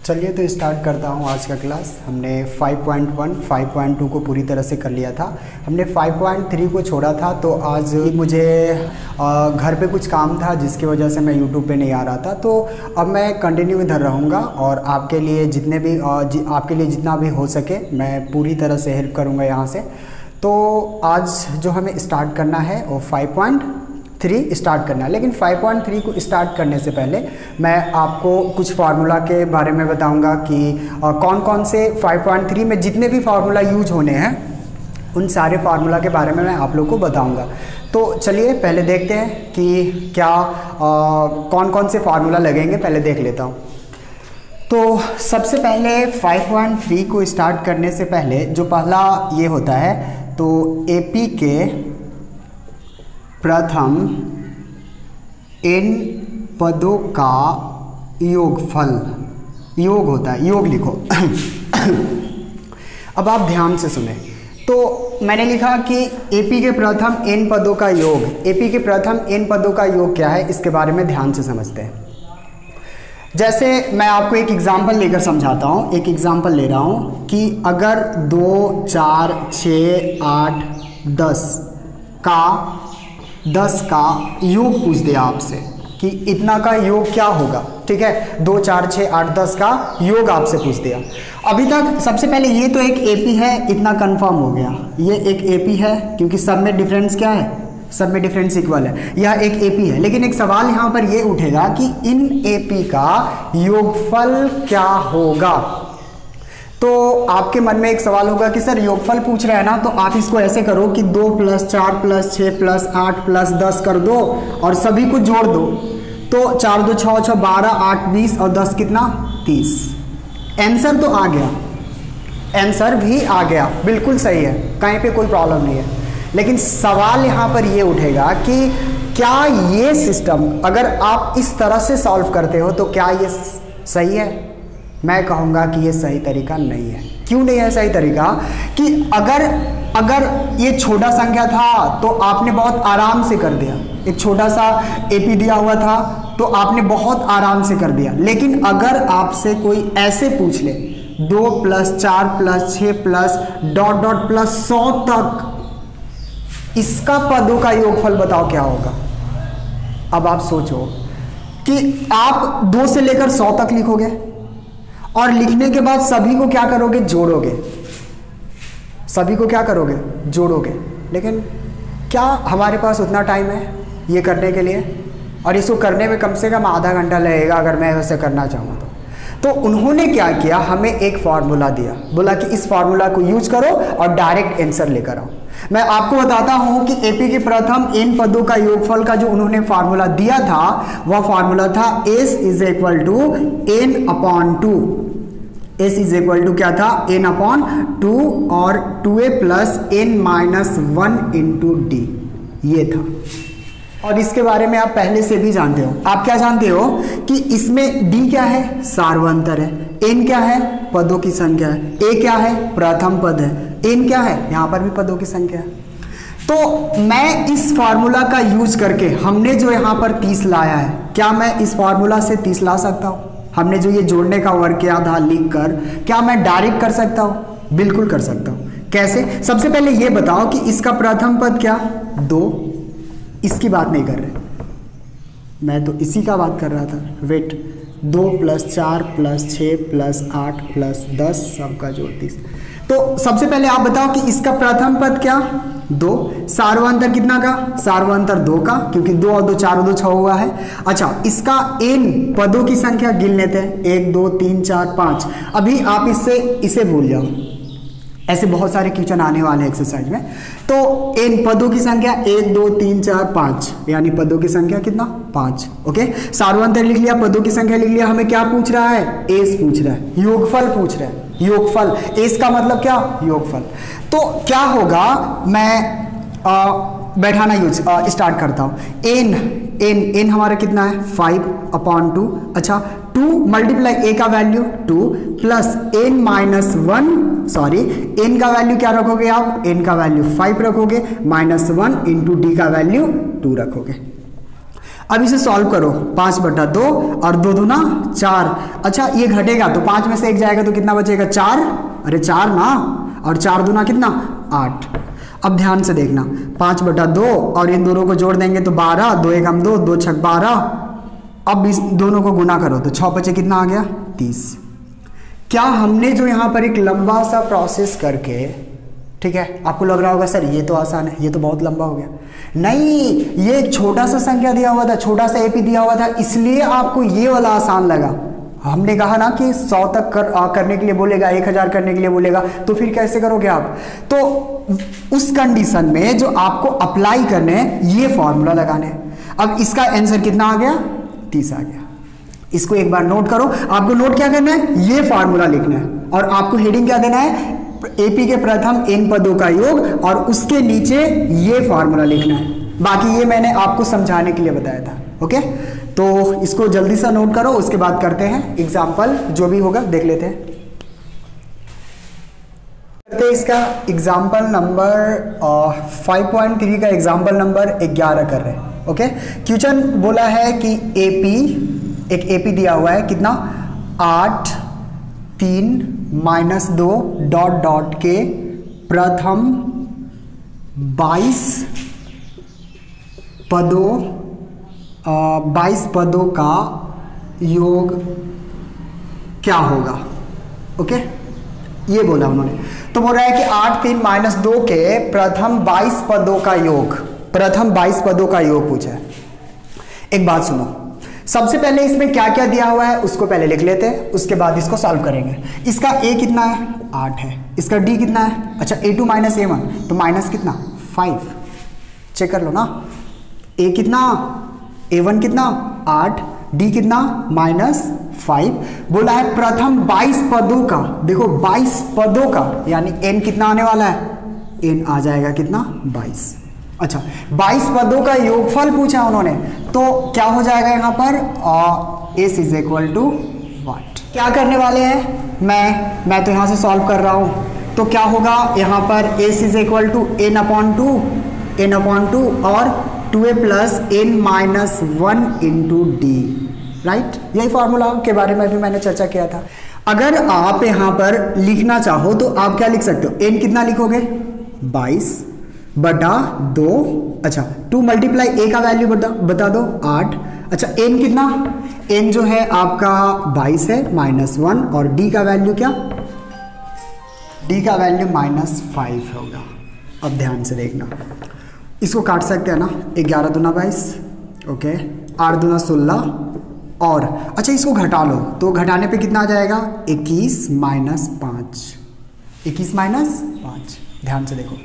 चलिए तो स्टार्ट करता हूँ आज का क्लास। हमने 5.1, 5.2 को पूरी तरह से कर लिया था। हमने 5.3 को छोड़ा था, तो आज मुझे घर पे कुछ काम था जिसकी वजह से मैं YouTube पे नहीं आ रहा था। तो अब मैं कंटिन्यू इधर रहूँगा और आपके लिए जितना भी हो सके मैं पूरी तरह से हेल्प करूँगा यहाँ से। तो आज जो हमें स्टार्ट करना है वो 5.3 स्टार्ट करना है, लेकिन 5.3 को स्टार्ट करने से पहले मैं आपको कुछ फार्मूला के बारे में बताऊंगा कि कौन कौन से 5.3 में जितने भी फार्मूला यूज होने हैं उन सारे फार्मूला के बारे में मैं आप लोग को बताऊंगा। तो चलिए पहले देखते हैं कि क्या कौन कौन से फार्मूला लगेंगे, पहले देख लेता हूँ। तो सबसे पहले 5.3 को स्टार्ट करने से पहले जो पहला ये होता है, तो एपी के प्रथम n पदों का योगफल, योग होता है, योग लिखो। अब आप ध्यान से सुने। तो मैंने लिखा कि एपी के प्रथम n पदों का योग, एपी के प्रथम n पदों का योग क्या है, इसके बारे में ध्यान से समझते हैं। जैसे मैं आपको एक एग्जांपल लेकर समझाता हूँ। एक एग्जांपल ले रहा हूँ कि अगर 2, 4, 6, 8, 10 का योग पूछ दिया आपसे कि इतना का योग क्या होगा, ठीक है। 2, 4, 6, 8, 10 का योग आपसे पूछ दिया। अभी तक सबसे पहले ये तो एक एपी है, इतना कंफर्म हो गया। ये एक एपी है क्योंकि सब में डिफरेंस क्या है, सब में डिफरेंस इक्वल है। यह एक एपी है, लेकिन एक सवाल यहाँ पर ये उठेगा कि इन एपी का योगफल क्या होगा। तो आपके मन में एक सवाल होगा कि सर योगफल पूछ रहे हैं ना, तो आप इसको ऐसे करो कि 2 + 4 + 6 + 8 + 10 कर दो और सभी को जोड़ दो। तो 4 2 6 6 12 8 20 और 10 कितना 30। आंसर तो आ गया, आंसर भी आ गया, बिल्कुल सही है, कहीं पे कोई प्रॉब्लम नहीं है। लेकिन सवाल यहाँ पर ये उठेगा कि क्या ये सिस्टम अगर आप इस तरह से सॉल्व करते हो तो क्या ये सही है? मैं कहूँगा कि ये सही तरीका नहीं है। क्यों नहीं है सही तरीका? कि अगर ये छोटा संख्या था तो आपने बहुत आराम से कर दिया, एक छोटा सा एपी दिया हुआ था तो आपने बहुत आराम से कर दिया। लेकिन अगर आपसे कोई ऐसे पूछ ले 2 + 4 + 6 + ... 100 तक, इसका पदों का योगफल बताओ क्या होगा। अब आप सोचो कि आप 2 से लेकर 100 तक लिखोगे और लिखने के बाद सभी को क्या करोगे, जोड़ोगे। सभी को क्या करोगे, जोड़ोगे। लेकिन क्या हमारे पास उतना टाइम है ये करने के लिए? और इसको करने में कम से कम आधा घंटा लगेगा अगर मैं वैसे करना चाहूँ तो उन्होंने क्या किया, हमें एक फार्मूला दिया, बोला कि इस फार्मूला को यूज करो और डायरेक्ट आंसर लेकर आओ। मैं आपको बताता हूं कि एपी के प्रथम n पदों का योगफल का जो उन्होंने फार्मूला दिया था वह फार्मूला था s = n/2। s = क्या था, n/2 और 2a + n-1 × d, ये था। और इसके बारे में आप पहले से भी जानते हो। आप क्या जानते हो कि इसमें d क्या है, सार्वंतर है, n क्या है, पदों की संख्या है, a क्या है, प्रथम पद है, n क्या है, यहां पर भी पदों की संख्या है। तो मैं इस फार्मूला का यूज करके, हमने जो यहां पर 30 लाया है, क्या मैं इस फार्मूला से 30 ला सकता हूं? हमने जो ये जोड़ने का वर्क किया था लिख कर, क्या मैं डायरेक्ट कर सकता हूं? बिल्कुल कर सकता हूं। कैसे? सबसे पहले ये बताओ कि इसका प्रथम पद क्या, 2। इसकी बात नहीं कर रहे, मैं तो इसी का बात कर रहा था। वेट, 2 + 4 + 6 + 8 + 10 सबका जोड़ 30। तो सबसे पहले आप बताओ कि इसका प्रथम पद क्या, 2। सार्वंतर कितना का, सार्वंतर 2 का, क्योंकि 2 और 2 4 2 6 हुआ है। अच्छा, इसका n पदों की संख्या गिन लेते हैं, 1 2 3 4 5। अभी आप इसे भूल जाओ, ऐसे बहुत सारे क्वेश्चन आने वाले हैं एक्सरसाइज में। तो n पदों की संख्या 1 2 3 4 5, यानी पदों की संख्या कितना, 5। ओके, सार्वंतर लिख लिया, पदों की संख्या लिख लिया। हमें क्या पूछ रहा है, एस पूछ रहा है, योगफल पूछ रहा है, योगफल। एस का मतलब क्या, योगफल। तो क्या होगा, मैं बैठाना यूज स्टार्ट करता हूँ। n हमारा कितना है, 5/2। अच्छा, 2 × a का वैल्यू 2 + n-1, सॉरी n का वैल्यू क्या रखोगे आप, n का वैल्यू 5 रखोगे, -1 × d का वैल्यू 2 रखोगे। अब इसे सॉल्व करो, 5/2 और 2 दूना 4। अच्छा ये घटेगा तो 5 में से 1 जाएगा तो कितना बचेगा 4, अरे 4 ना, और 4 दूना कितना 8। अब ध्यान से देखना 5/2 और इन दोनों को जोड़ देंगे तो 12, 2 1 2, 2 6 12। अब इस दोनों को गुना करो तो 6 5 कितना आ गया 30। क्या हमने जो यहाँ पर एक लंबा सा प्रोसेस करके, ठीक है, आपको लग रहा होगा सर ये तो आसान है, ये तो बहुत लंबा हो गया। नहीं, ये एक छोटा सा संख्या दिया हुआ था, छोटा सा एपी दिया हुआ था, इसलिए आपको ये वाला आसान लगा। हमने कहा ना कि 100 तक करने के लिए बोलेगा, 1000 करने के लिए बोलेगा, तो फिर कैसे करोगे आप? तो उस कंडीशन में जो आपको अप्लाई करने हैं ये फॉर्मूला लगाने हैं। अब इसका आंसर कितना आ गया 30 आ गया। इसको एक बार नोट करो। आपको नोट क्या करना है, ये फॉर्मूला लिखना है और आपको हेडिंग क्या देना है, एपी के प्रथम n पदों का योग और उसके नीचे ये फॉर्मूला लिखना है। बाकी ये मैंने आपको समझाने के लिए बताया था। ओके, तो इसको जल्दी से नोट करो, उसके बाद करते हैं एग्जाम्पल, जो भी होगा देख लेते हैं। इसका एग्जाम्पल नंबर 5.3 का एग्जाम्पल नंबर 11 कर रहे हैं। ओके, क्वेश्चन बोला है कि एपी, एक एपी दिया हुआ है कितना 8 3 -2 डॉट डॉट के प्रथम 22 पदों का योग क्या होगा। ओके, ये बोला उन्होंने। तो बोल रहा है कि 8 3 -2 के प्रथम 22 पदों का योग, प्रथम 22 पदों का योग पूछा है। एक बात सुनो, सबसे पहले इसमें क्या क्या दिया हुआ है उसको पहले लिख लेते हैं, उसके बाद इसको सॉल्व करेंगे। इसका a कितना है 8 है, इसका d कितना है, अच्छा a2 - a1 तो माइनस कितना 5, चेक कर लो ना। a कितना, a1 कितना 8, d कितना -5। बोला है प्रथम 22 पदों का, देखो 22 पदों का यानी n कितना आने वाला है, n आ जाएगा कितना 22। अच्छा 22 पदों का योगफल पूछा उन्होंने, तो क्या हो जाएगा यहाँ पर s is equal to what. क्या करने वाले हैं, मैं तो यहाँ से सॉल्व कर रहा हूँ, तो क्या होगा यहाँ पर s is equal to n/2 और 2a + n-1 into D, right. यही फॉर्मूला के बारे में भी मैंने चर्चा किया था। अगर आप यहाँ पर लिखना चाहो तो आप क्या लिख सकते हो, n कितना लिखोगे 22/2, अच्छा 2 × a का वैल्यू बता दो 8, अच्छा n कितना, n जो है आपका 22 है -1 और d का वैल्यू क्या, d का वैल्यू -5 होगा। अब ध्यान से देखना, इसको काट सकते हैं ना, 11 दूना 22, ओके 8 दूना 16 और अच्छा इसको घटा लो तो घटाने पे कितना आ जाएगा 21 - 5, 21 - 5। ध्यान से देखो,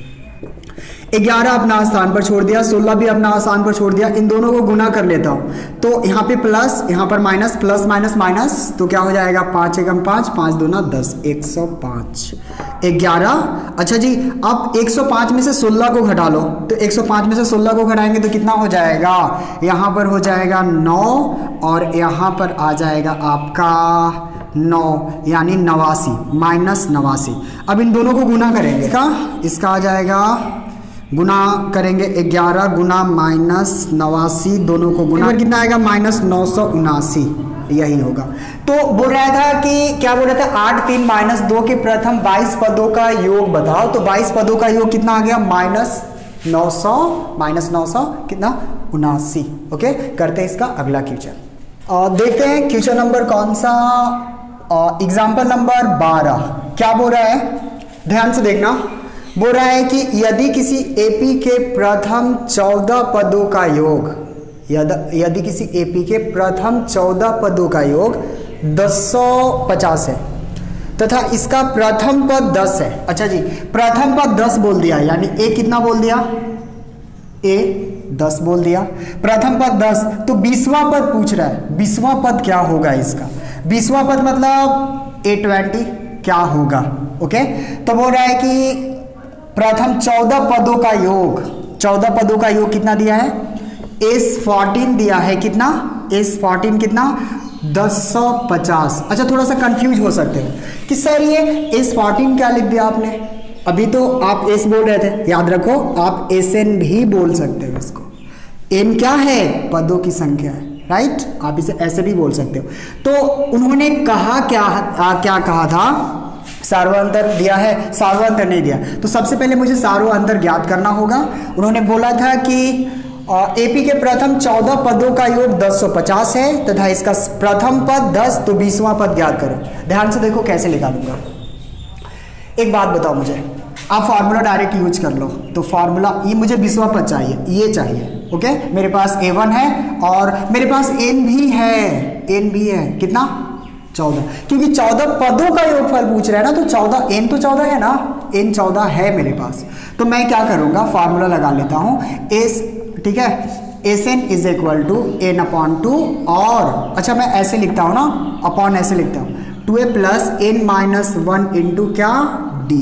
11 अपना स्थान पर छोड़ दिया, 16 भी अपना स्थान पर छोड़ दिया, इन दोनों को गुना कर लेता हूं तो यहाँ पे प्लस, यहाँ पर माइनस, प्लस माइनस माइनस, तो क्या हो जाएगा 5 एकम 5, 5 दूना 10, 105। 11, अच्छा जी अब 105 में से 16 को घटा लो, तो 105 में से 16 को घटाएंगे तो कितना हो जाएगा, यहाँ पर हो जाएगा 9 और यहाँ पर आ जाएगा आपका 9 यानी 89 -89। अब इन दोनों को गुना करेंगे, इसका आ जाएगा, गुना करेंगे 11 गुना -89, दोनों को गुना कितना आएगा -979, यही होगा। तो बोल रहा था कि क्या बोल रहा था 8 3 -2 के प्रथम 22 पदों का योग बताओ, तो 22 पदों का योग कितना आ गया -900 कितना 79। ओके, करते हैं इसका अगला क्वेश्चन। देखते हैं क्वेश्चन नंबर कौन सा, एग्जाम्पल नंबर 12। क्या बोल रहा है, ध्यान से देखना। बोल रहा है कि यदि किसी एपी के प्रथम 14 पदों का योग, यदि किसी एपी के प्रथम 14 पदों का योग 1050 है तथा इसका प्रथम पद 10 है। अच्छा जी, प्रथम पद 10 बोल दिया यानी ए कितना बोल दिया, ए 10 बोल दिया, प्रथम पद 10, तो 20वां पद पूछ रहा है, 20वां पद क्या होगा इसका, 20वां पद मतलब A20 क्या होगा। ओके, तो बोल रहा है कि प्रथम 14 पदों का योग, 14 पदों का योग कितना दिया है, S14 दिया है, कितना S14 कितना 1050। अच्छा थोड़ा सा कंफ्यूज हो सकते हो कि सर ये S14 क्या लिख दिया आपने, अभी तो आप S बोल रहे थे, याद रखो आप SN भी बोल सकते हो इसको, n क्या है, पदों की संख्या है, राइट। आप इसे ऐसे भी बोल सकते हो। तो उन्होंने कहा क्या कहा था, सार्वअंतर दिया है, सार्वअंतर नहीं दिया। तो सबसे पहले मुझे सार्वअंतर ज्ञात करना होगा। उन्होंने बोला था कि एपी के प्रथम 14 पदों का योग 1050 है तथा इसका प्रथम पद 10, तो 20वां पद ज्ञात करो। ध्यान से देखो कैसे निकालूंगा। एक बात बताओ मुझे, आप फार्मूला डायरेक्ट यूज कर लो। तो फार्मूला, ये मुझे 20वां पद चाहिए, ये चाहिए, ओके। मेरे पास a1 है और मेरे पास n भी है, कितना, 14, क्योंकि 14 पदों का योगफल पूछ रहा है ना, तो 14, n तो 14 है ना, n 14 है मेरे पास। तो मैं क्या करूंगा, फार्मूला लगा लेता हूं, ठीक है, Sn is equal to n upon 2, और अच्छा मैं ऐसे लिखता हूं ना, अपॉन ऐसे लिखता हूं, 2a plus n minus 1 into क्या, d।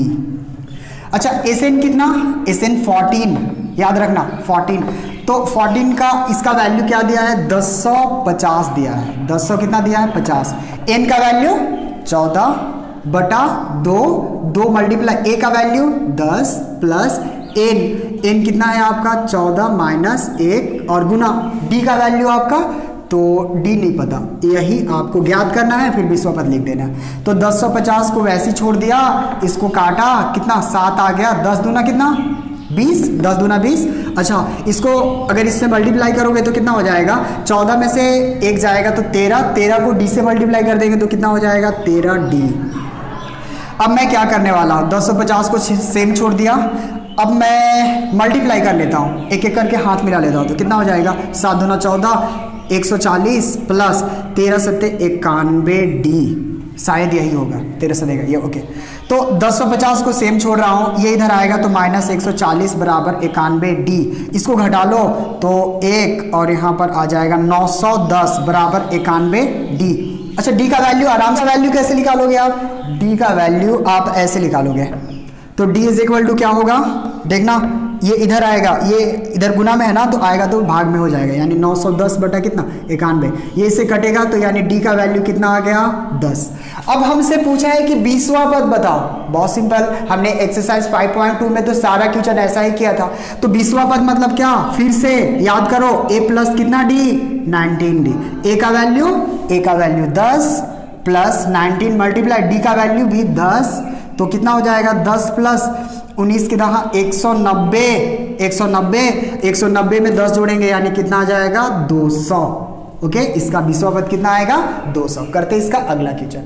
अच्छा Sn कितना, Sn 14, याद रखना 14। तो 14 का इसका वैल्यू क्या दिया है, 1050 दिया है। 1000 कितना दिया है, 50। n का वैल्यू 14 बटा 2 मल्टीप्लाई a का वैल्यू 10 प्लस n कितना है आपका, 14 माइनस 1 और गुना d का वैल्यू आपका, तो d नहीं पता, यही आपको ज्ञात करना है, फिर 20वां पद लिख देना है। तो 1050 को वैसे ही छोड़ दिया, इसको काटा, कितना 7 आ गया, 10 दूना कितना 20, 10 दूना 20। अच्छा इसको अगर इससे मल्टीप्लाई करोगे तो कितना हो जाएगा, 14 में से 1 जाएगा तो 13 को d से मल्टीप्लाई कर देंगे तो कितना हो जाएगा, 13d। अब मैं क्या करने वाला हूँ, 1050 को सेम छोड़ दिया, अब मैं मल्टीप्लाई कर लेता हूँ, एक एक करके हाथ मिला लेता हूँ, तो कितना हो जाएगा, 7 दूना 14, 140 प्लस 13 सत्ते 91d, शायद यही होगा, 13 से देगा ये, ओके। तो 1050 को सेम छोड़ रहा हूँ, ये इधर आएगा तो माइनस 140 बराबर 91d, इसको घटा लो तो 1 और यहाँ पर आ जाएगा 910 बराबर 91d। अच्छा d का वैल्यू, आराम से वैल्यू कैसे निकालोगे आप, d का वैल्यू आप ऐसे निकालोगे, तो d इज इक्वल टू क्या होगा, देखना ये इधर आएगा, ये इधर गुना में है ना, तो आएगा तो भाग में हो जाएगा, यानी 910 बटा कितना 91, ये इससे कटेगा तो यानी d का वैल्यू कितना आ गया 10। अब हमसे पूछा है कि 20वां पद बताओ, बहुत सिंपल, हमने एक्सरसाइज 5.2 में तो सारा क्वेश्चन ऐसा ही किया था। तो 20वां पद मतलब क्या, फिर से याद करो, a प्लस कितना d, 19d, a का वैल्यू 10 प्लस 19 मल्टीप्लाई d का वैल्यू भी 10, तो कितना हो जाएगा 10 प्लस 19 कितना, 190 में 10 जोड़ेंगे यानी कितना आ जाएगा 200, ओके। इसका 20वां पद कितना आएगा 200। करते इसका अगला क्वेश्चन।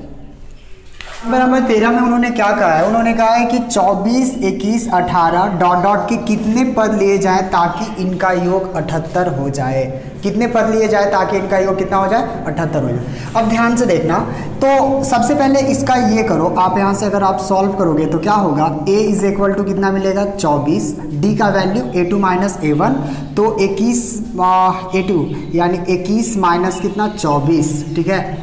नंबर 13 में उन्होंने क्या कहा है, उन्होंने कहा है कि 24, 21, 18 डॉट डॉट के कितने पद लिए जाए ताकि इनका योग 78 हो जाए। कितने पद लिए जाए ताकि इनका योग कितना हो जाए, 78 हो जाए। अब ध्यान से देखना, तो सबसे पहले इसका ये करो, आप यहाँ से अगर आप सॉल्व करोगे तो क्या होगा, a इज इक्वल टू कितना मिलेगा 24, d का वैल्यू a2 माइनस a1, तो 21 a2 यानी 21 माइनस कितना 24, ठीक है,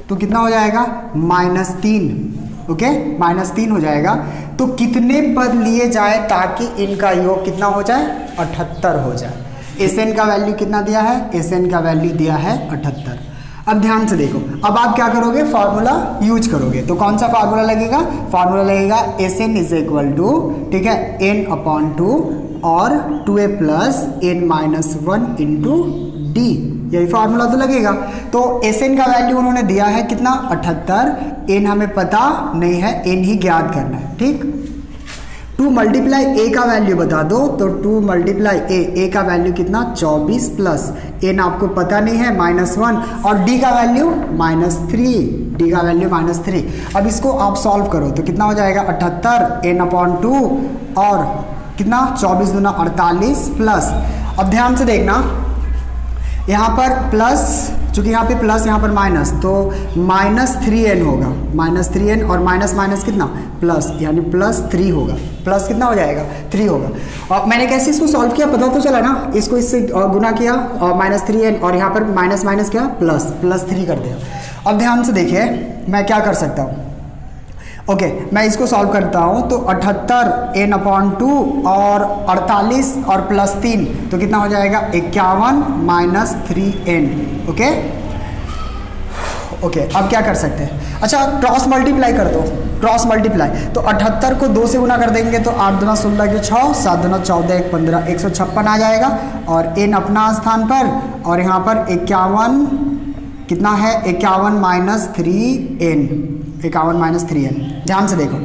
तो कितना हो जाएगा -3, ओके, -3 हो जाएगा। तो कितने पद लिए जाए ताकि इनका योग कितना हो जाए 78 हो जाए। Sn का वैल्यू कितना दिया है, Sn का वैल्यू दिया है 78। अब ध्यान से देखो, अब आप क्या करोगे, फार्मूला यूज करोगे, तो कौन सा फार्मूला लगेगा, फार्मूला लगेगा Sn इज इक्वल टू, ठीक है, n अपॉन 2 और 2a plus n minus 1 into d, यही फार्मूला तो लगेगा। तो Sn का वैल्यू उन्होंने दिया है कितना 78, n हमें पता नहीं है, n ही ज्ञात करना है, ठीक। 2 मल्टीप्लाई a का वैल्यू बता दो, तो 2 मल्टीप्लाई a का वैल्यू कितना 24 प्लस n आपको पता नहीं है -1 और d का वैल्यू -3, d का वैल्यू -3। अब इसको आप सॉल्व करो तो कितना हो जाएगा 78 n अपॉन 2 और कितना 24 दूना 48 प्लस, अब ध्यान से देखना यहाँ पर प्लस, चूंकि यहाँ पे प्लस यहाँ पर माइनस, तो -3n होगा, -3n और माइनस माइनस कितना प्लस, यानी +3 होगा, प्लस कितना हो जाएगा 3 होगा। और मैंने कैसे इसको सॉल्व किया पता तो चला ना, इसको इससे गुना किया और -3n और यहाँ पर माइनस माइनस क्या +3 कर दिया। अब ध्यान से देखिए मैं क्या कर सकता हूँ, ओके, मैं इसको सॉल्व करता हूँ, तो 78 n अपॉन 2 और 48 और +3, तो कितना हो जाएगा 51 -3n, ओके ओके, अब क्या कर सकते हैं, अच्छा क्रॉस मल्टीप्लाई कर दो, क्रॉस मल्टीप्लाई। तो 78 को 2 से गुना कर देंगे तो 8 दूना 16 के 6, 7 दूना 14 1 15, 156 आ जाएगा। और n अपना स्थान पर, और यहाँ पर 51 कितना है, 51 माइनस 3n, 51 माइनस 3n। ध्यान से देखो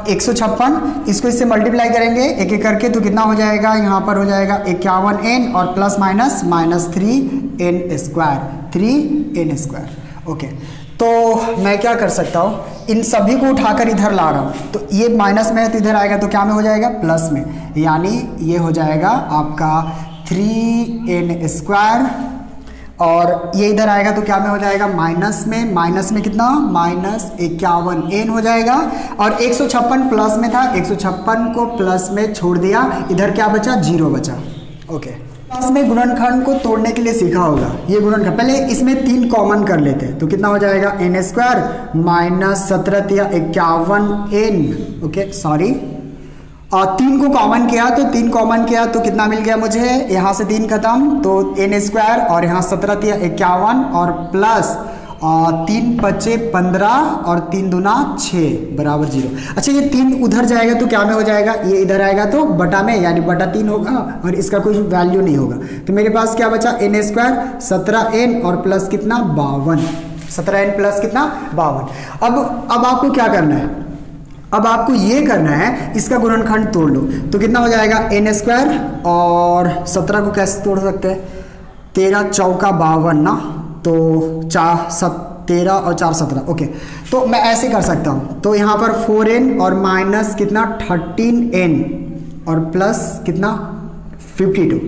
156, इसको इससे मल्टीप्लाई करेंगे एक एक करके तो कितना हो जाएगा, यहाँ पर हो जाएगा 51n और plus minus minus 3n square, 3n square. Okay, तो मैं क्या कर सकता हूँ, इन सभी को उठाकर इधर ला रहा हूँ, तो ये माइनस में है तो इधर आएगा तो क्या में हो जाएगा, प्लस में, यानी ये हो जाएगा आपका 3n स्क्वायर, और ये इधर आएगा तो क्या में हो जाएगा, माइनस में कितना, माइनस 51n हो जाएगा। और 156 प्लस में था, 156 को प्लस में छोड़ दिया, इधर क्या बचा, 0 बचा। ओके, क्लास में गुणनखंड को तोड़ने के लिए सीखा होगा, ये गुणनखंड, पहले इसमें 3 कॉमन कर लेते हैं तो कितना हो जाएगा, n square minus 17 51n, okay sorry, और 3 को कॉमन किया तो 3 कॉमन किया तो कितना मिल गया मुझे, यहाँ से 3 खत्म तो n स्क्वायर, और यहाँ 17 51 और प्लस 3 बचे 15 और 3 दूना 6 बराबर 0। अच्छा ये 3 उधर जाएगा तो क्या में हो जाएगा, ये इधर आएगा तो बटा में, यानी बटा 3 होगा और इसका कोई वैल्यू नहीं होगा। तो मेरे पास क्या बचा, n स्क्वायर 17n और प्लस कितना 52, 17n प्लस कितना 52। अब आपको क्या करना है, अब आपको ये करना है, इसका गुणनखंड तोड़ लो तो कितना हो जाएगा, n स्क्वायर और 17 को कैसे तोड़ सकते हैं, 13 चौका 52 ना, तो 13 और 4 17। ओके, तो मैं ऐसे कर सकता हूँ, तो यहाँ पर 4n और माइनस कितना 13n और प्लस कितना 52।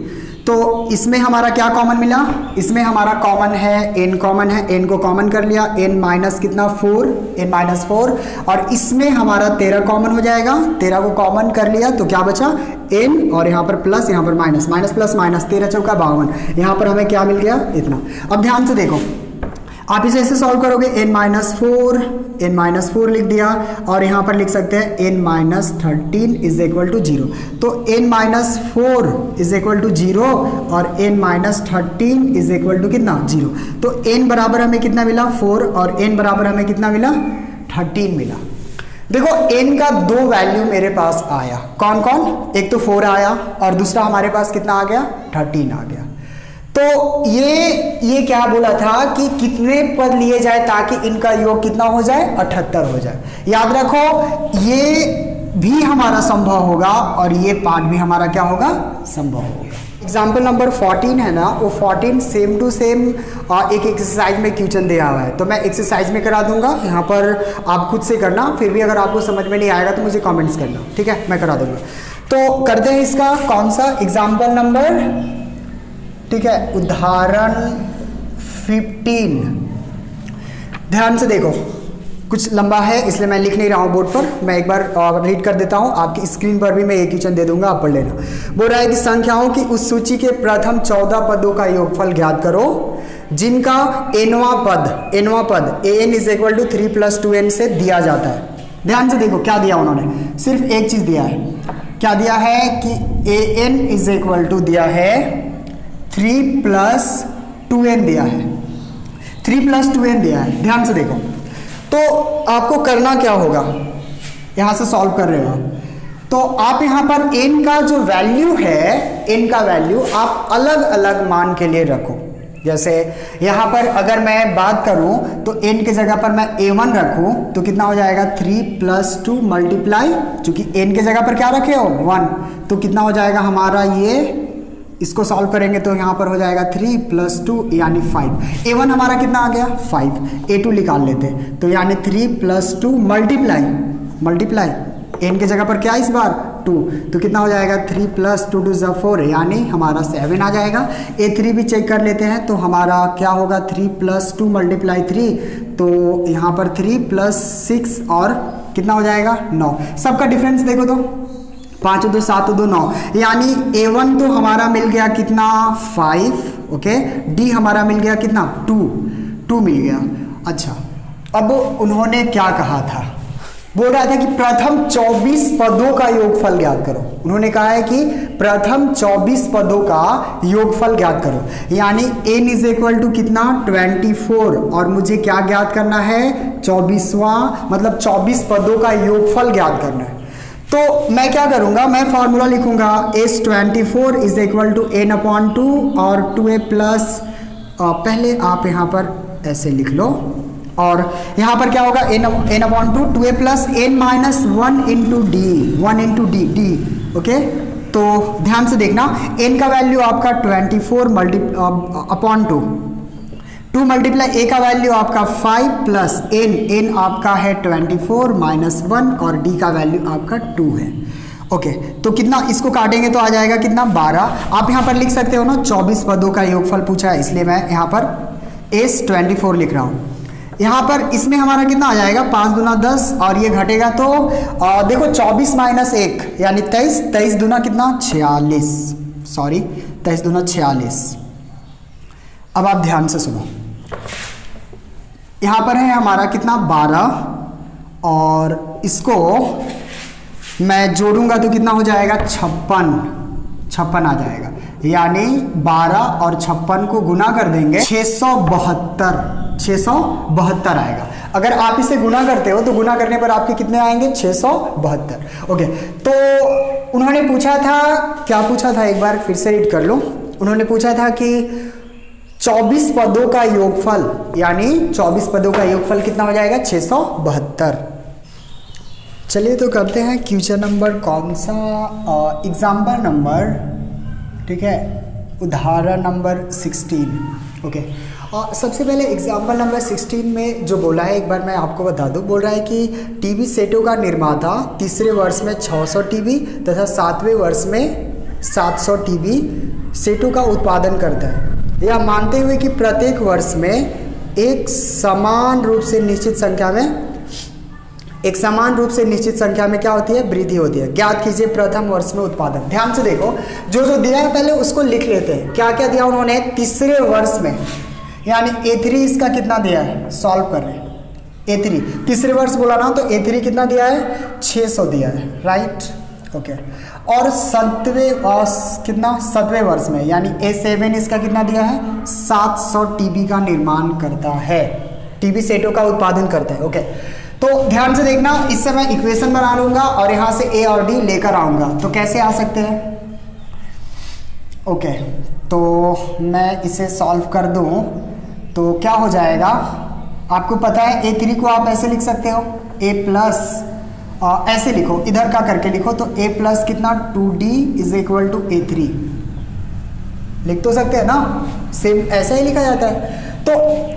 तो इसमें हमारा क्या कॉमन मिला, इसमें हमारा कॉमन है n, कॉमन है, n को कॉमन कर लिया, n माइनस कितना 4, n माइनस 4, और इसमें हमारा 13 कॉमन हो जाएगा, 13 को कॉमन कर लिया तो क्या बचा n, और यहाँ पर प्लस, यहाँ पर माइनस, माइनस प्लस माइनस, 13 चौका 52, यहाँ पर हमें क्या मिल गया, इतना। अब ध्यान से देखो, आप इसे ऐसे सॉल्व करोगे, n माइनस 4 लिख दिया, और यहाँ पर लिख सकते हैं n minus 13 is equal to 0। तो n minus 4 is equal to 0 और n minus 13 is equal to कितना 0। तो n बराबर हमें कितना मिला 4 और n बराबर हमें कितना मिला 13 मिला। देखो n का 2 वैल्यू मेरे पास आया, कौन कौन, एक तो 4 आया और दूसरा हमारे पास कितना आ गया 13 आ गया। तो ये क्या बोला था कि कितने पद लिए जाए ताकि इनका योग कितना हो जाए 78 हो जाए। याद रखो ये भी हमारा संभव होगा और ये पार्ट भी हमारा क्या होगा संभव होगा। एग्जाम्पल नंबर 14 है ना, वो 14 सेम टू सेम एक एक्सरसाइज में क्वेश्चन दिया हुआ है, तो मैं एक्सरसाइज में करा दूंगा, यहाँ पर आप खुद से करना, फिर भी अगर आपको समझ में नहीं आएगा तो मुझे कमेंट्स करना, ठीक है, मैं करा दूंगा। तो करते हैं इसका कौन सा एग्जाम्पल नंबर, ठीक है, उदाहरण 15। ध्यान से देखो, कुछ लंबा है इसलिए मैं लिख नहीं रहा हूँ बोर्ड पर, मैं एक बार रीड कर देता हूँ, आपकी स्क्रीन पर भी मैं एक क्वेश्चन दे दूंगा, आप पढ़ लेना। बोल रहा है कि संख्याओं की उस सूची के प्रथम 14 पदों का योगफल ज्ञात करो जिनका nवां पद an is equal to 3 + 2n से दिया जाता है। ध्यान से देखो क्या दिया उन्होंने, सिर्फ एक चीज दिया है, क्या दिया है कि an इज इक्वल टू दिया है 3 + 2n दिया है, 3 + 2n दिया है। ध्यान से देखो, तो आपको करना क्या होगा, यहां से सॉल्व कर रहे हो तो आप यहां पर n का जो वैल्यू है, n का वैल्यू आप अलग अलग मान के लिए रखो। जैसे यहां पर अगर मैं बात करूं तो n के जगह पर मैं a1 रखूं तो कितना हो जाएगा 3 + 2 मल्टीप्लाई, चूंकि n के जगह पर क्या रखे हो 1, तो कितना हो जाएगा हमारा ये, इसको सॉल्व करेंगे तो यहाँ पर हो जाएगा 3 + 2 यानी 5। a1 हमारा कितना आ गया 5, a2 निकाल लेते तो यानी 3 + 2 मल्टीप्लाई n के जगह पर क्या इस बार 2, तो कितना हो जाएगा 3 + 2 = 4 यानी हमारा 7 आ जाएगा। a3 भी चेक कर लेते हैं तो हमारा क्या होगा 3 + 2 × 3, तो यहाँ पर 3 + 6 और कितना हो जाएगा 9। सबका डिफरेंस देखो तो 5 × 2 = 7 × 2 = 9, यानी a1 तो हमारा मिल गया कितना 5, ओके, d हमारा मिल गया कितना 2 मिल गया। अच्छा अब उन्होंने क्या कहा था, बोल रहा था कि प्रथम 24 पदों का योगफल ज्ञात करो। उन्होंने कहा है कि प्रथम 24 पदों का योगफल ज्ञात करो, यानी n इज इक्वल टू कितना 24, और मुझे क्या ज्ञात करना है 24वां, मतलब 24 पदों का योगफल ज्ञात करना है। तो मैं क्या करूंगा, मैं फॉर्मूला लिखूंगा S24 is equal to n/2 और 2a प्लस, पहले आप यहां पर ऐसे लिख लो, और यहां पर क्या होगा n/2 2a plus n minus 1 into D D. Okay, तो ध्यान से देखना, n का वैल्यू आपका 24 अपॉन 2 मल्टीप्लाई a का वैल्यू आपका 5 प्लस n आपका है 24 माइनस 1 और d का वैल्यू आपका 2 है। ओके, तो कितना, इसको काटेंगे तो आ जाएगा कितना 12। आप यहां पर लिख सकते हो ना 24 पदों का योगफल पूछा है, इसलिए मैं यहां पर S24 लिख रहा हूं। यहाँ पर इसमें हमारा कितना आ जाएगा 5 दूना 10, और ये घटेगा तो देखो 24 माइनस 1 यानी 23, 23 दूना कितना 46, सॉरी 23 दूना 46। अब आप ध्यान से सुनो, यहाँ पर है हमारा कितना 12, और इसको मैं जोड़ूंगा तो कितना हो जाएगा 56 आ जाएगा, यानी 12 और 56 को गुना कर देंगे 672 आएगा। अगर आप इसे गुना करते हो तो गुना करने पर आपके कितने आएंगे 672। ओके, तो उन्होंने पूछा था, क्या पूछा था एक बार फिर से रीड कर लो। उन्होंने पूछा था कि 24 पदों का योगफल, यानी 24 पदों का योगफल कितना हो जाएगा 672। चलिए तो करते हैं क्वेश्चन नंबर कौन सा, एग्जाम्पल नंबर, ठीक है, उदाहरण नंबर 16। ओके, सबसे पहले एग्जाम्पल नंबर 16 में जो बोला है एक बार मैं आपको बता दूं। बोल रहा है कि टीवी सेटों का निर्माता तीसरे वर्ष में 600 टीवी तथा 7वें वर्ष में 700 टीवी सेटों का उत्पादन करता है, यह मानते हुए कि प्रत्येक वर्ष में एक समान रूप से निश्चित संख्या में क्या होती है, वृद्धि होती है। ज्ञात कीजिए प्रथम वर्ष में उत्पादन। ध्यान से देखो, जो जो दिया है पहले उसको लिख लेते हैं। क्या क्या दिया उन्होंने तीसरे वर्ष में, यानी A3 इसका कितना दिया है, सॉल्व कर रहे हैं। A3 तीसरे वर्ष बोला ना, तो A3 कितना दिया है 600 दिया है, राइट। ओके, और 7वें वर्ष में यानी A7 इसका कितना दिया है 700 टीबी का निर्माण करता है, टीबी सेटों का उत्पादन करता है। ओके, तो ध्यान से देखना, इससे मैं इक्वेशन बना लूंगा और यहां से A और D लेकर आऊंगा। तो कैसे आ सकते हैं, ओके, तो मैं इसे सॉल्व कर दूं तो क्या हो जाएगा, आपको पता है A3 को आप ऐसे लिख सकते हो A प्लस, ऐसे लिखो, इधर का करके लिखो, तो A प्लस कितना 2D is equal to A3 लिख तो सकते हैं ना, सेम ऐसा ही लिखा जाता है। तो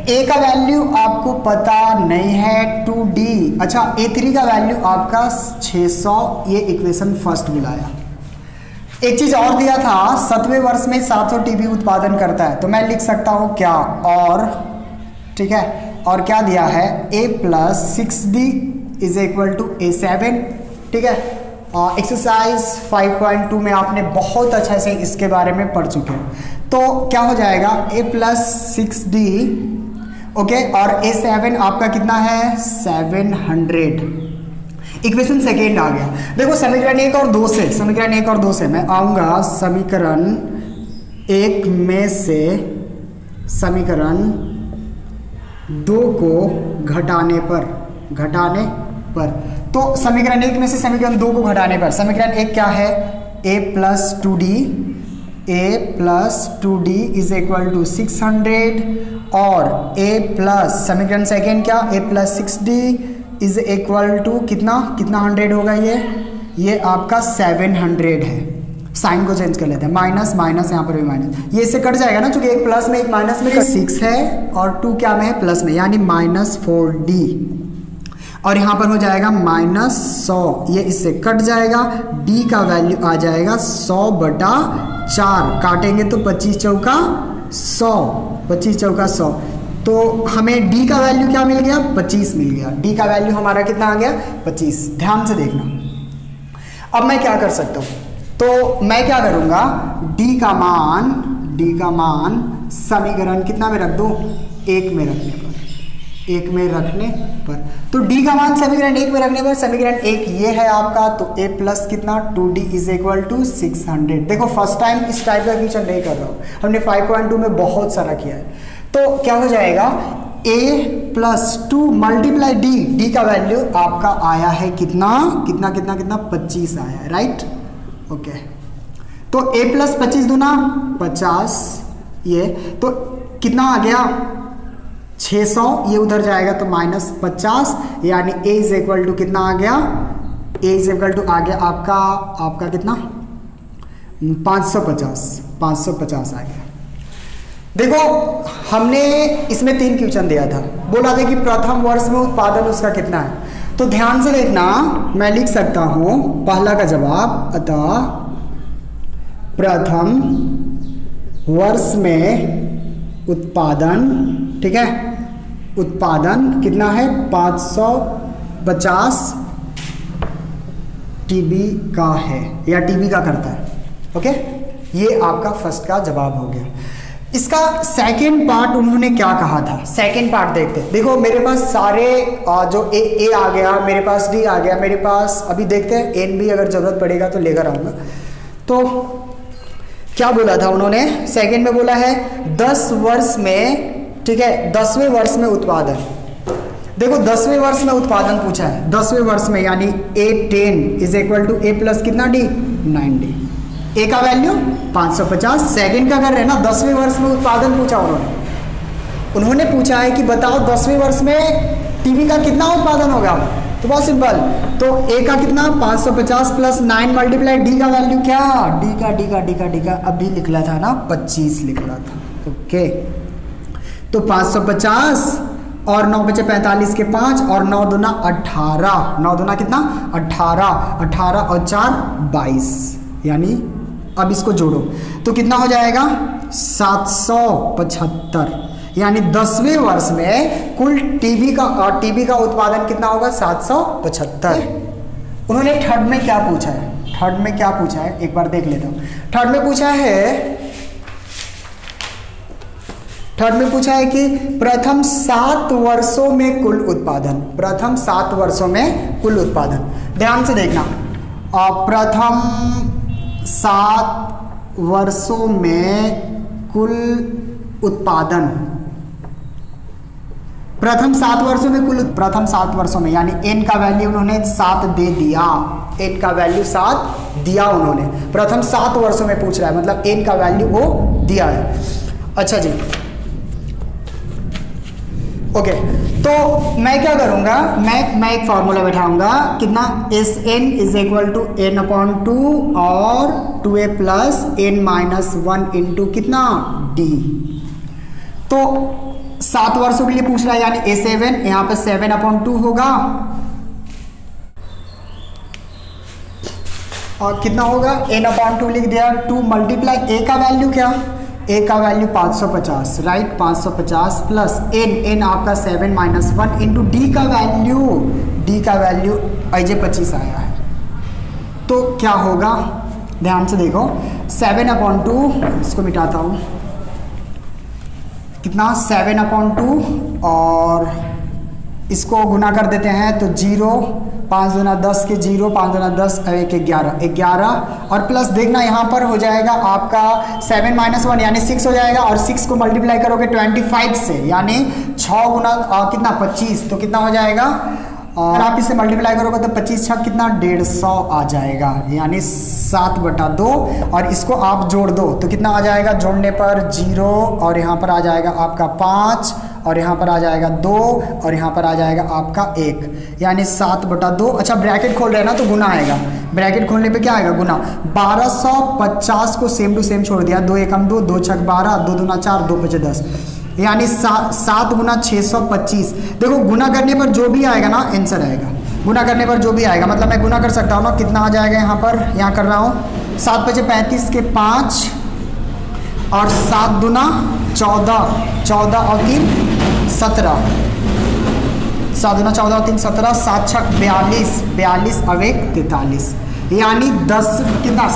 A का वैल्यू आपको पता नहीं है 2D, अच्छा A3 का वैल्यू आपका 600, ये इक्वेशन फर्स्ट मिलाया। एक चीज और दिया था 7वें वर्ष में 700 टीबी उत्पादन करता है, तो मैं लिख सकता हूं क्या, और ठीक है, और क्या दिया है A plus 6D is equal to A7, ठीक है। एक्सरसाइज 5.2 में आपने बहुत अच्छा से इसके बारे में पढ़ चुके हैं। तो क्या हो जाएगा A प्लस 6D, ओके, और A7 आपका कितना है 700। इक्वेशन सेकेंड आ गया। देखो समीकरण 1 और 2 से, समीकरण 1 और 2 से मैं आऊंगा समीकरण 1 में से समीकरण 2 को घटाने पर, तो समीकरण 1 में से समीकरण 2 को घटाने पर समीकरण 1 क्या है A plus 2D is equal to 600, और A प्लस समीकरण सेकेंड क्या A plus 6D is equal to कितना 100 होगा, ये आपका 700 है। साइन को चेंज कर लेते हैं, माइनस माइनस, यहाँ पर भी माइनस, ये इससे कट जाएगा ना, क्योंकि एक प्लस में एक माइनस में 6 है और 2 क्या में है प्लस में, यानी -4D, और यहाँ पर हो जाएगा -100, ये इससे कट जाएगा, D का वैल्यू आ जाएगा 100/4, काटेंगे तो 25 चौका 100, तो हमें D का वैल्यू क्या मिल गया 25 मिल गया। D का वैल्यू हमारा कितना आ गया 25। ध्यान से देखना, अब मैं क्या कर सकता हूँ, तो मैं क्या करूँगा D का मान समीकरण कितना में रख दूँ 1 में रखने पर, एक में रखने पर, तो डी का मान समीकरण एक में रखने पर समीकरण एक ये है आपका, तो ए प्लस कितना 2d इज इक्वल टू 600। देखो फर्स्ट टाइम इस टाइप का क्वेश्चन नहीं कर रहा हूँ, हमने 5.2 में बहुत सारा किया है। तो क्या हो जाएगा a plus 2 multiply D, D का वैल्यू आपका आया है कितना कितना कितना कितना 25 आया है, राइट। ओके, तो a प्लस 25 दूना 50, ये तो कितना आ गया 600, ये उधर जाएगा तो माइनस 50, यानी a इज इक्वल टू कितना आ गया, a इज इक्वल टू आ गया आपका कितना 550 आ गया। देखो हमने इसमें 3 क्वेश्चन दिया था, बोला था कि प्रथम वर्ष में उत्पादन उसका कितना है। तो ध्यान से देखना, मैं लिख सकता हूं पहला का जवाब, अतः प्रथम वर्ष में उत्पादन, ठीक है, उत्पादन कितना है 550 टीबी का है, या टीबी का करता है। ओके, ये आपका फर्स्ट का जवाब हो गया। इसका सेकंड पार्ट उन्होंने क्या कहा था, सेकंड पार्ट देखते हैं। देखो मेरे पास सारे जो ए आ गया, मेरे पास डी आ गया, मेरे पास अभी देखते हैं एन भी अगर जरूरत पड़ेगा तो लेकर आऊंगा। तो क्या बोला था उन्होंने, सेकंड में बोला है 10 वर्ष में, ठीक है, 10वें वर्ष में उत्पादन। देखो 10वें वर्ष में उत्पादन पूछा है, 10वें वर्ष में, यानी A10 is equal to A plus कितना डी 9d। ए का वैल्यू 550, सेकंड का कर रहे हैं ना, 10वें वर्ष में उत्पादन पूछा उन्होंने पूछा है कि बताओ 10वें वर्ष में टीबी का कितना उत्पादन होगा। तो बहुत सिंपल, तो ए का कितना 550 प्लस 9 मल्टीप्लाई डी का वैल्यू क्या, डी का अभी निकला था ना 25 निकला था। ओके, तो 550 और 9 बचे 45 के 5 और 9 दूना 18, 9 दूना कितना 18 और 4 22, यानी अब इसको जोड़ो तो कितना हो जाएगा 775, यानी 10वें वर्ष में कुल टीबी का उत्पादन कितना होगा 775। उन्होंने थर्ड में क्या पूछा है, एक बार देख लेता हूँ। थर्ड में पूछा है कि प्रथम 7 वर्षों में कुल उत्पादन, ध्यान से देखना, प्रथम 7 वर्षों में कुल उत्पादन, प्रथम 7 वर्षों में यानी n का वैल्यू उन्होंने 7 दे दिया, n का वैल्यू 7 दिया उन्होंने, प्रथम 7 वर्षों में पूछ रहा है, मतलब n का वैल्यू वो दिया है। अच्छा जी, ओके, तो मैं क्या करूंगा, मैं एक फॉर्मूला बैठाऊंगा, कितना S N is equal to N upon 2 और 2a plus N minus 1 into कितना डी। तो 7 वर्षों के लिए पूछ रहा है, यानी a7, यहाँ पे 7 अपॉन 2 होगा और कितना होगा n अपॉन 2 लिख दिया, 2 मल्टीप्लाई a का वैल्यू क्या, a का वैल्यू 550, राइट, 550 प्लस n आपका 7 माइनस 1 इंटू डी का वैल्यू IJ 25 आया है। तो क्या होगा, ध्यान से देखो, 7 अपॉन 2, इसको मिटाता हूँ, कितना 7 अपॉन 2 और इसको गुना कर देते हैं तो 0, 5 दूना 10 के 0, 5 दूना 10 और 1 11 और प्लस देखना यहाँ पर हो जाएगा आपका 7 माइनस 1 यानी 6 हो जाएगा, और 6 को मल्टीप्लाई करोगे 25 से, यानी 6 गुना कितना 25, तो कितना हो जाएगा, और आप इसे मल्टीप्लाई करोगे तो 25 छक कितना 150 आ जाएगा, यानी 7/2, और इसको आप जोड़ दो तो कितना आ जाएगा, जोड़ने पर 0 और यहाँ पर आ जाएगा आपका 5 और यहाँ पर आ जाएगा 2 और यहाँ पर आ जाएगा आपका 1, यानी 7/2। अच्छा ब्रैकेट खोल रहे हैं ना तो गुना आएगा, ब्रैकेट खोलने पे क्या आएगा गुना, 1250 को सेम टू सेम छोड़ दिया, 2 एकम 2, 2 छक 12, 2 दूना 4, 2 5 10, यानी 7 गुना 625। देखो गुना करने पर जो भी आएगा ना आंसर आएगा, गुना करने पर जो भी आएगा, मतलब मैं गुना कर सकता हूँ ना, कितना आ जाएगा यहाँ पर, यहाँ कर रहा हूँ 7 5 35 के 5 और 7 दूना 14, 14 और 3 17, 7 दूना 14 और 3 17, 7 छक 42, 42 और 1 43, यानी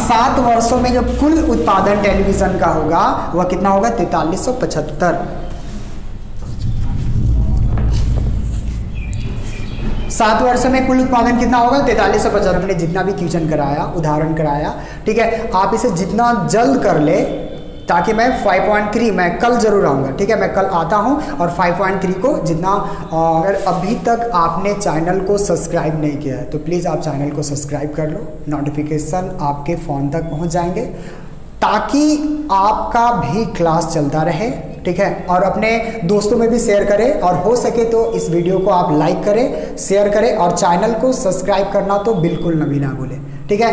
7 वर्षों में जो कुल उत्पादन टेलीविजन का होगा वह कितना होगा 4375। 7 वर्ष में कुल उत्पादन कितना होगा 4350। हमने जितना भी क्वेश्चन कराया, उदाहरण कराया, ठीक है, आप इसे जितना जल्द कर ले ताकि मैं 5.3 मैं कल जरूर आऊँगा, ठीक है, मैं कल आता हूँ और 5.3 को जितना, अगर अभी तक आपने चैनल को सब्सक्राइब नहीं किया है तो प्लीज़ आप चैनल को सब्सक्राइब कर लो, नोटिफिकेशन आपके फ़ोन तक पहुँच जाएंगे ताकि आपका भी क्लास चलता रहे, ठीक है, और अपने दोस्तों में भी शेयर करें और हो सके तो इस वीडियो को आप लाइक करें, शेयर करें और चैनल को सब्सक्राइब करना तो बिल्कुल भी ना भूलें, ठीक है।